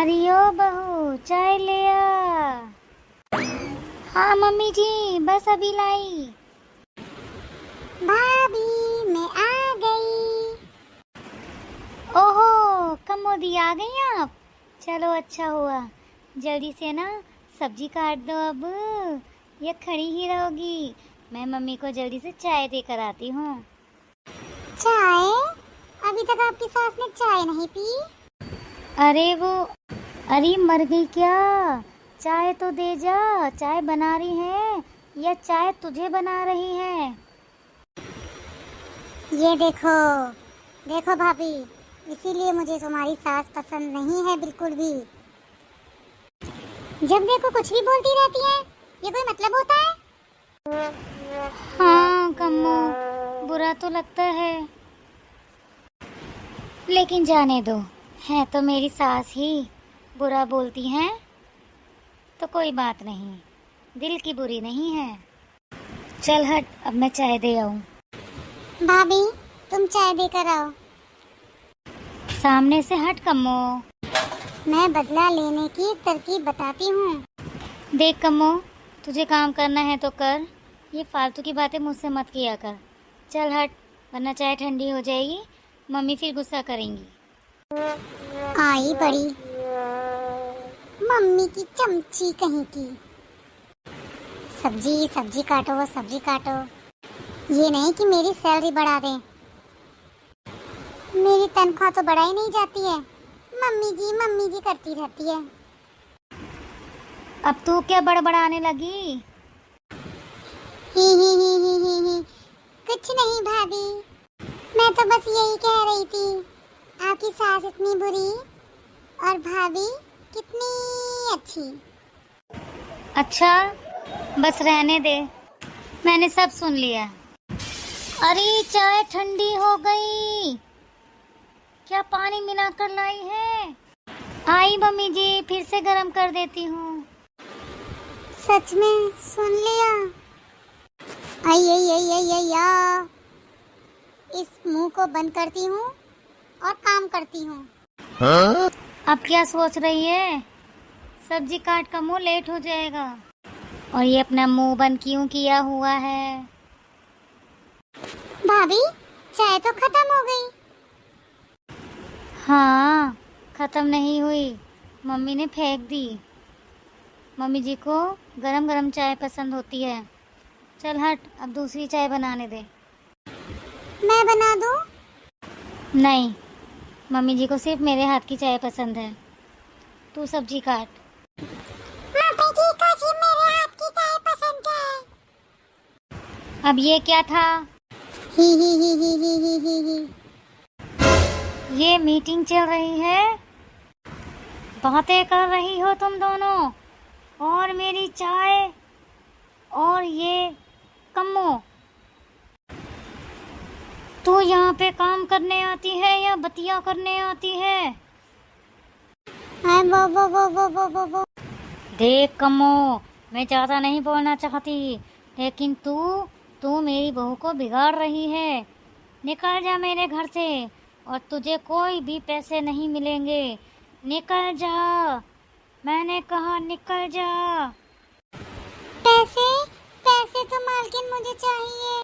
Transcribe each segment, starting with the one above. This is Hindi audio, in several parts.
अरे ओ बहू, चाय ले आ। हाँ मम्मी जी, बस अभी लाई। भाभी मैं आ गई। ओहो, कमोदी आ गई आप। चलो अच्छा हुआ। जल्दी से ना सब्जी काट दो अब, ये खड़ी ही रहोगी। मैं मम्मी को जल्दी से चाय देकर आती हूँ। चाय? अभी तक आपकी सास ने चाय नहीं पी? अरे मर गई क्या? चाय तो दे जा। चाय बना रही है या चाय तुझे बना रही है? ये देखो देखो भाभी, इसीलिए मुझे तुम्हारी सास पसंद नहीं है बिल्कुल भी। जब देखो कुछ भी बोलती रहती है, ये कोई मतलब होता है? हाँ कम्मो, बुरा तो लगता है, लेकिन जाने दो। है तो मेरी सास ही, बुरा बोलती हैं तो कोई बात नहीं, दिल की बुरी नहीं है। चल हट, अब मैं चाय दे आऊं। भाभी तुम चाय देकर आओ। सामने से हट कम्मो। मैं बदला लेने की तरकीब बताती हूँ। देख कम्मो, तुझे काम करना है तो कर, ये फालतू की बातें मुझसे मत किया कर। चल हट, वरना चाय ठंडी हो जाएगी, मम्मी फिर गुस्सा करेंगी। आई बड़ी मम्मी की चमची कहीं की। सब्जी सब्जी काटो सब्जी काटो, ये नहीं कि मेरी सैलरी बढ़ा दें। मेरी तनख्वाह तो बढ़ाई नहीं जाती है, मम्मी जी करती रहती है। अब तू क्या बड़बड़ाने लगी? ही कुछ नहीं भाभी, मैं तो बस यही कह रही थी, आपकी सास इतनी बुरी और भाभी कितनी अच्छी। अच्छा, बस रहने दे, मैंने सब सुन लिया। अरे चाय ठंडी हो गई, क्या पानी मिलाकर लाई है? आई मम्मी जी, फिर से गरम कर देती हूँ। सच में सुन लिया? आई आई आई आई आई आ। इस मुंह को बंद करती हूँ और काम करती हूँ। हाँ? अब क्या सोच रही है? सब्जी काट का मुंह लेट हो जाएगा। और ये अपना मुंह बंद क्यों किया हुआ है? भाभी चाय तो खत्म हो गई। हाँ, खत्म नहीं हुई, मम्मी ने फेंक दी। मम्मी जी को गरम गरम चाय पसंद होती है। चल हट, अब दूसरी चाय बनाने दे। मैं बना दूँ? नहीं, मम्मी जी को सिर्फ मेरे हाथ की चाय पसंद है। तू सब्जी काट। मम्मी जी को सिर्फ मेरे हाथ की चाय पसंद है। अब ये क्या था? ही। ये मीटिंग चल रही है, बातें कर रही हो तुम दोनों, और मेरी चाय और ये कम्मो। तू यहाँ पे काम करने आती है या बतिया करने आती है? वो। देख कम्मो, मैं ज़्यादा नहीं बोलना चाहती, लेकिन तू मेरी बहू को बिगाड़ रही है। निकल जा मेरे घर से, और तुझे कोई भी पैसे नहीं मिलेंगे। निकल जा, मैंने कहा निकल जा। पैसे? पैसे तो मालकिन मुझे चाहिए।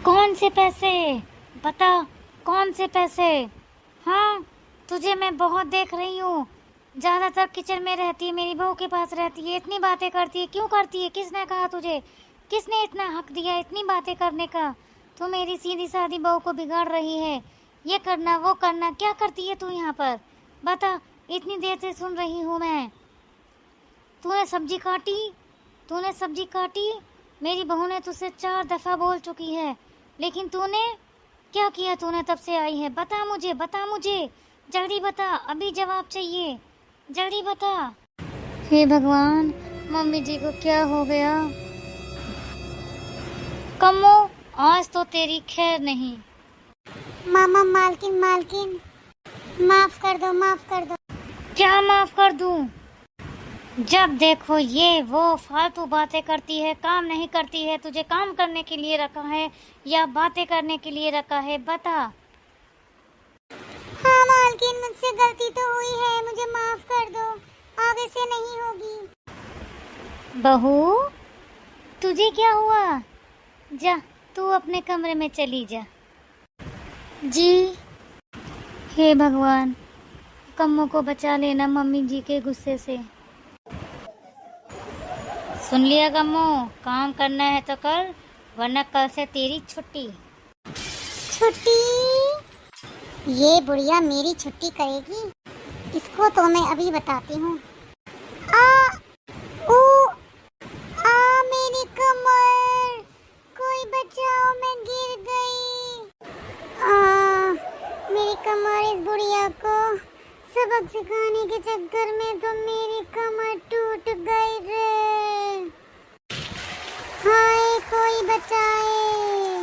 कौन से पैसे? बता, कौन से पैसे? हाँ, तुझे मैं बहुत देख रही हूँ, ज़्यादातर किचन में रहती है, मेरी बहू के पास रहती है, इतनी बातें करती है। क्यों करती है? किसने कहा तुझे? किसने इतना हक दिया इतनी बातें करने का? तू मेरी सीधी सादी बहू को बिगाड़ रही है। ये करना वो करना, क्या करती है तू यहाँ पर? बता, इतनी देर से सुन रही हूँ मैं। तूने सब्जी काटी, मेरी बहू ने तुझसे 4 दफ़ा बोल चुकी है, लेकिन तूने क्या किया? तूने तब से आई है, बता मुझे, जल्दी बता, अभी जवाब चाहिए, जल्दी बता। हे भगवान, मम्मी जी को क्या हो गया? कम्मो, आज तो तेरी खैर नहीं। मामा मालकिन माफ कर दो। क्या माफ कर दूं? जब देखो ये वो फालतू बातें करती है, काम नहीं करती है। तुझे काम करने के लिए रखा है या बातें करने के लिए रखा है? बता। हाँ मालकिन, मुझसे गलती तो हुई है, मुझे माफ कर बहू, तुझे क्या हुआ? जा, तू अपने कमरे में चली जा। जी। हे भगवान, कम्मो को बचा लेना मम्मी जी के गुस्से से। सुन लिया कम्मो, काम करना है तो कर, वरना कल से तेरी छुट्टी। छुट्टी? ये बुढ़िया मेरी छुट्टी करेगी, इसको तो मैं अभी बताती हूँ। आ ओ आ मेरी कमर, कोई बचाओ, मैं गिर गई। मेरी कमर, इस बुढ़िया को सबक सिखाने के चक्कर में तो मेरी कमर टूट गई रे। हाय, कोई बचाए।